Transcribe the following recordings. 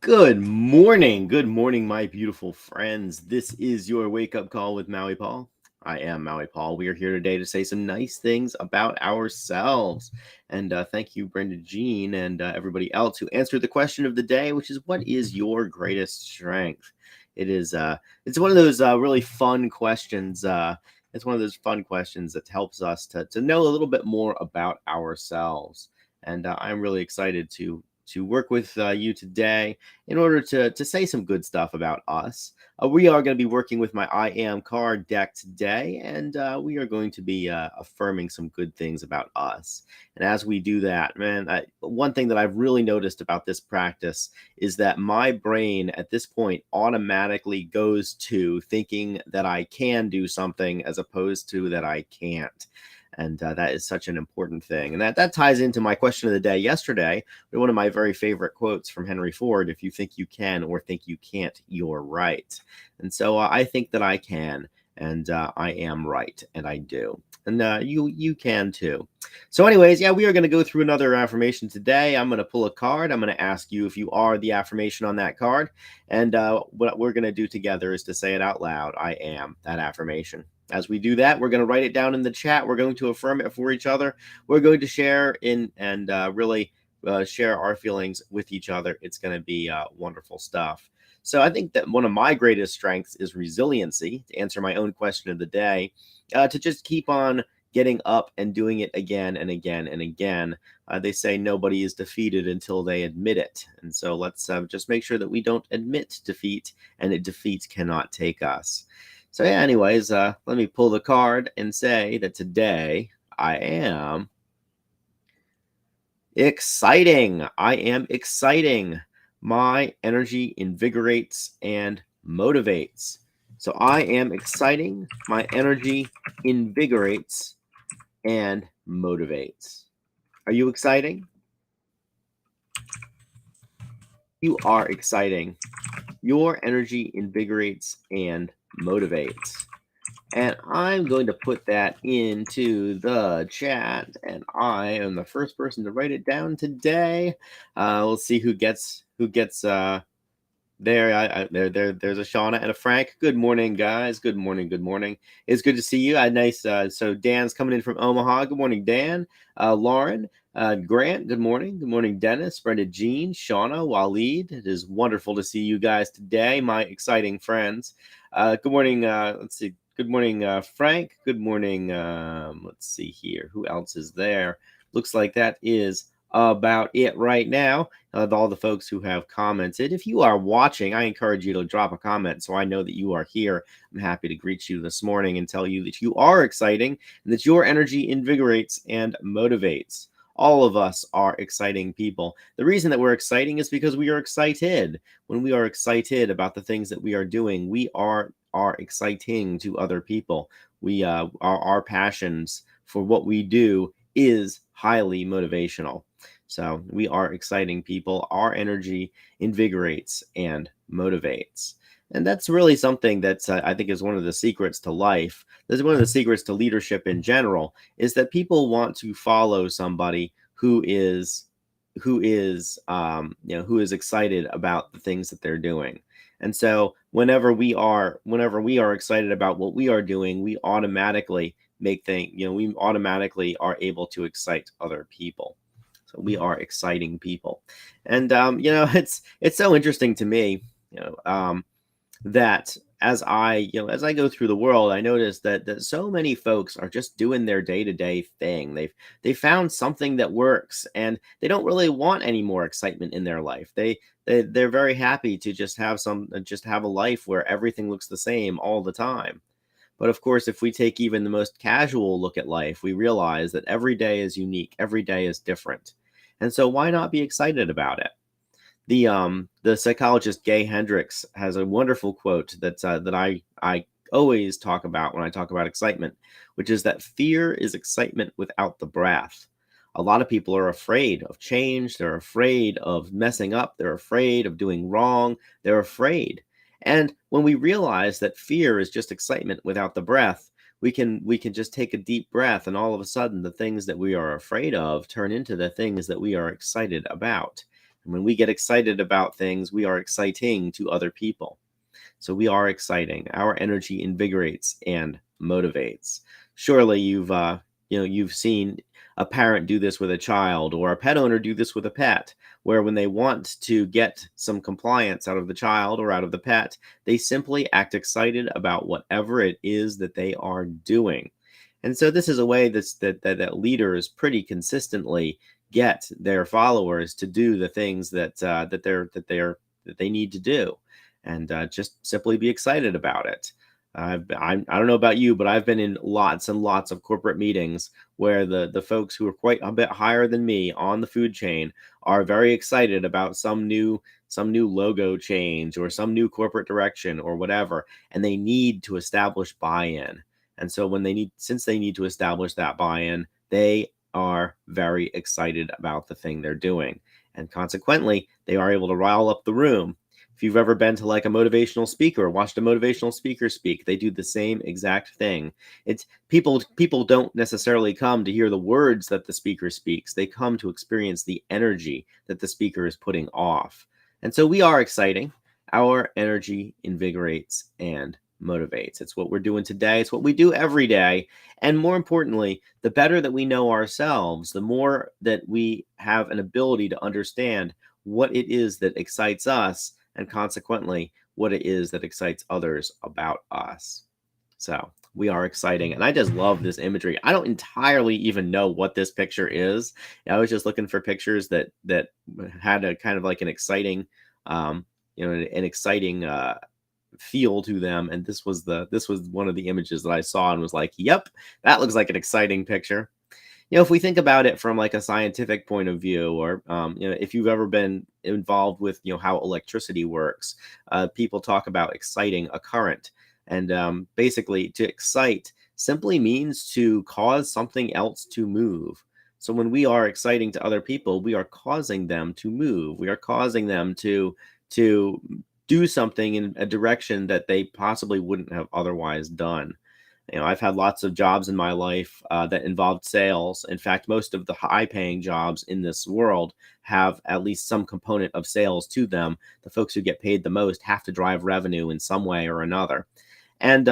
Good morning, my beautiful friends. This is your wake up call with Maui Paul. I am Maui Paul. We are here today to say some nice things about ourselves. And thank you, Brenda Jean, and everybody else who answered the question of the day, which is, what is your greatest strength? It's one of those really fun questions. It's one of those fun questions that helps us to know a little bit more about ourselves. And I'm really excited to work with you today in order to say some good stuff about us. We are going to be working with my I Am card deck today, and we are going to be affirming some good things about us. And as we do that, man, one thing that I've really noticed about this practice is that my brain at this point automatically goes to thinking that I can do something as opposed to that I can't. And that is such an important thing. And that ties into my question of the day yesterday, one of my very favorite quotes from Henry Ford: if you think you can or think you can't, you're right. And so I think that I can, and I am right, and I do. And you can too. So, anyways, yeah, we are going to go through another affirmation today. I'm going to pull a card. I'm going to ask you if you are the affirmation on that card. And what we're going to do together is to say it out loud. I am that affirmation. As we do that, we're going to write it down in the chat. We're going to affirm it for each other. We're going to share in and really share our feelings with each other. It's going to be wonderful stuff. So I think that one of my greatest strengths is resiliency, to answer my own question of the day, to just keep on getting up and doing it again and again and again. They say nobody is defeated until they admit it. And so let's just make sure that we don't admit defeat, and defeat cannot take us. So yeah, anyways, let me pull the card and say that today I am exciting. I am exciting. My energy invigorates and motivates. So I am exciting. My energy invigorates and motivates. Are you exciting? You are exciting. Your energy invigorates and motivates. And I'm going to put that into the chat, and I am the first person to write it down today. We'll see who gets there. There's a Shauna and a Frank. Good morning, guys. Good morning. Good morning. It's good to see you. Nice. So Dan's coming in from Omaha. Good morning, Dan. Lauren, Grant. Good morning. Good morning, Dennis, Brenda, Jean, Shauna, Waleed. It is wonderful to see you guys today, my exciting friends. Good morning. Let's see. Good morning, Frank. Good morning. Let's see here. Who else is there? Looks like that is about it right now. All the folks who have commented. If you are watching, I encourage you to drop a comment so I know that you are here. I'm happy to greet you this morning and tell you that you are exciting and that your energy invigorates and motivates. All of us are exciting people. The reason that we're exciting is because we are excited. When we are excited about the things that we are doing, we are exciting to other people. Our passions for what we do is highly motivational. So we are exciting people. Our energy invigorates and motivates. And that's really something that's, I think, is one of the secrets to life. That's one of the secrets to leadership in general, is that people want to follow somebody who is excited about the things that they're doing. And so whenever we are excited about what we are doing, we automatically we automatically are able to excite other people. So we are exciting people. And it's so interesting to me, that as I go through the world, I notice that so many folks are just doing their day-to-day thing. They found something that works, and they don't really want any more excitement in their life. They're very happy to just have a life where everything looks the same all the time. But of course, if we take even the most casual look at life, we realize that every day is unique, every day is different. And so why not be excited about it? The psychologist Gay Hendricks has a wonderful quote that I always talk about when I talk about excitement, which is that fear is excitement without the breath. A lot of people are afraid of change. They're afraid of messing up. They're afraid of doing wrong. They're afraid. And when we realize that fear is just excitement without the breath, we can just take a deep breath, and all of a sudden the things that we are afraid of turn into the things that we are excited about. And when we get excited about things, we are exciting to other people. So we are exciting. Our energy invigorates and motivates. Surely you've seen a parent do this with a child, or a pet owner do this with a pet, where when they want to get some compliance out of the child or out of the pet, they simply act excited about whatever it is that they are doing. And so this is a way that leaders pretty consistently get their followers to do the things that they need to do, and just simply be excited about it. I don't know about you, but I've been in lots and lots of corporate meetings where the folks who are quite a bit higher than me on the food chain are very excited about some new logo change or some new corporate direction or whatever, and they need to establish buy-in. And so since they need to establish that buy-in, they are very excited about the thing they're doing, and consequently, they are able to rile up the room. If you've ever been to like a motivational speaker, watched a motivational speaker speak, they do the same exact thing. It's people don't necessarily come to hear the words that the speaker speaks. They come to experience the energy that the speaker is putting off. And so we are exciting. Our energy invigorates and motivates. It's what we're doing today. It's what we do every day. And more importantly, the better that we know ourselves, the more that we have an ability to understand what it is that excites us, and consequently, what it is that excites others about us. So we are exciting. And I just love this imagery. I don't entirely even know what this picture is. I was just looking for pictures that had a kind of like an exciting, an exciting feel to them. And this was one of the images that I saw and was like, yep, that looks like an exciting picture. If we think about it from like a scientific point of view, or if you've ever been involved with how electricity works, people talk about exciting a current, and basically to excite simply means to cause something else to move. So when we are exciting to other people, we are causing them to move. We are causing them to do something in a direction that they possibly wouldn't have otherwise done. I've had lots of jobs in my life that involved sales. In fact, most of the high-paying jobs in this world have at least some component of sales to them. The folks who get paid the most have to drive revenue in some way or another. And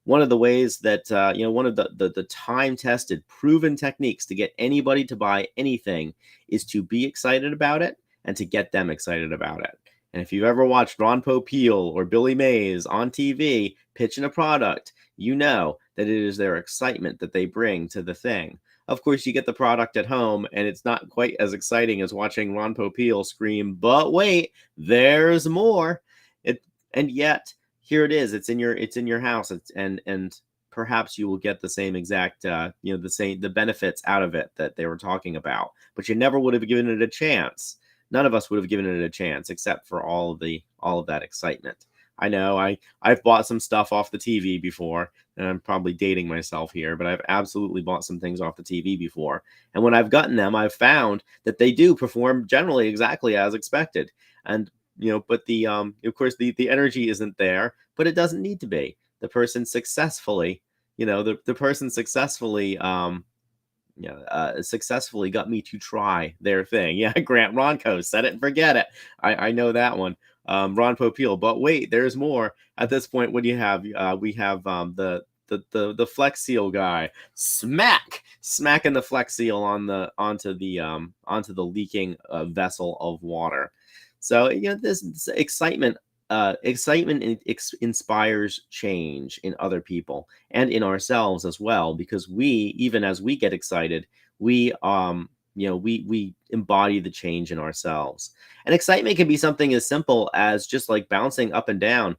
one of the ways that one of the time-tested, proven techniques to get anybody to buy anything is to be excited about it and to get them excited about it. And if you've ever watched Ron Popeil or Billy Mays on TV pitching a product, you know that it is their excitement that they bring to the thing. Of course, you get the product at home, and it's not quite as exciting as watching Ron Popeil scream, "But wait, there's more!" And yet here it is. It's in your house, and perhaps you will get the same exact the benefits out of it that they were talking about. But you never would have given it a chance. None of us would have given it a chance except for all of that excitement. I know I've bought some stuff off the TV before, and I'm probably dating myself here, but I've absolutely bought some things off the TV before. And when I've gotten them, I've found that they do perform generally exactly as expected. And but of course the energy isn't there, but it doesn't need to be. The person successfully, the person successfully got me to try their thing. Yeah, Grant Ronco, set it and forget it. I know that one. Ron Popeil, but wait, there's more. At this point, what do you have? We have the Flex Seal guy smacking the Flex Seal onto the leaking vessel of water. So this excitement. Excitement inspires change in other people and in ourselves as well, because even as we get excited, we we embody the change in ourselves. And excitement can be something as simple as just like bouncing up and down.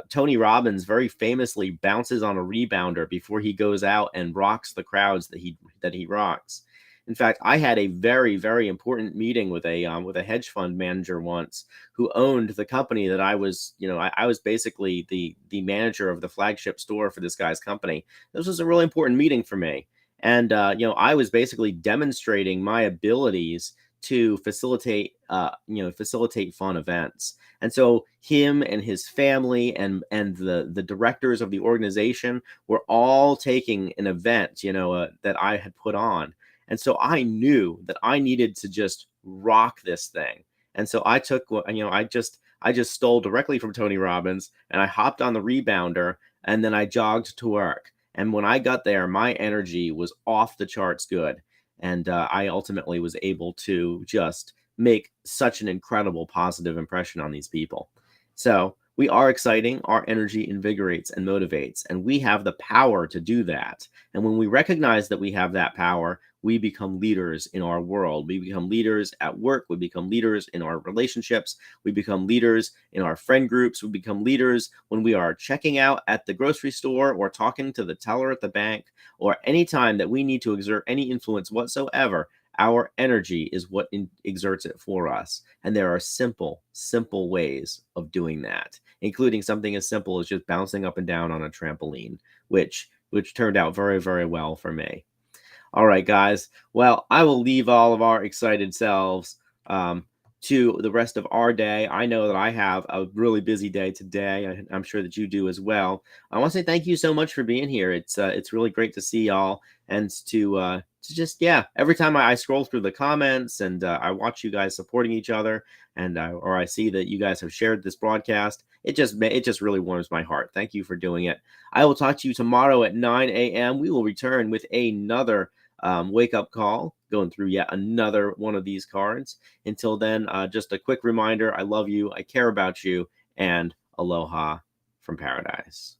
Tony Robbins very famously bounces on a rebounder before he goes out and rocks the crowds that he rocks. In fact, I had a very, very important meeting with a hedge fund manager once, who owned the company that I was, I was basically the manager of the flagship store for this guy's company. This was a really important meeting for me. And I was basically demonstrating my abilities to facilitate fun events. And so him and his family and the directors of the organization were all taking an event, that I had put on. And so I knew that I needed to just rock this thing. And so I took, I just stole directly from Tony Robbins, and I hopped on the rebounder, and then I jogged to work. And when I got there, my energy was off the charts good. And I ultimately was able to just make such an incredible positive impression on these people. So we are exciting. Our energy invigorates and motivates, and we have the power to do that. And when we recognize that we have that power, we become leaders in our world. We become leaders at work. We become leaders in our relationships. We become leaders in our friend groups. We become leaders when we are checking out at the grocery store or talking to the teller at the bank, or any time that we need to exert any influence whatsoever. Our energy is what exerts it for us. And there are simple, simple ways of doing that, including something as simple as just bouncing up and down on a trampoline, which turned out very, very well for me. All right, guys. Well, I will leave all of our excited selves to the rest of our day. I know that I have a really busy day today. I'm sure that you do as well. I want to say thank you so much for being here. It's really great to see y'all, and to just, yeah. Every time I scroll through the comments, and I watch you guys supporting each other, and or I see that you guys have shared this broadcast, it just really warms my heart. Thank you for doing it. I will talk to you tomorrow at 9 a.m. We will return with another wake up call, going through yet another one of these cards. Until then, just a quick reminder, I love you, I care about you, and aloha from paradise.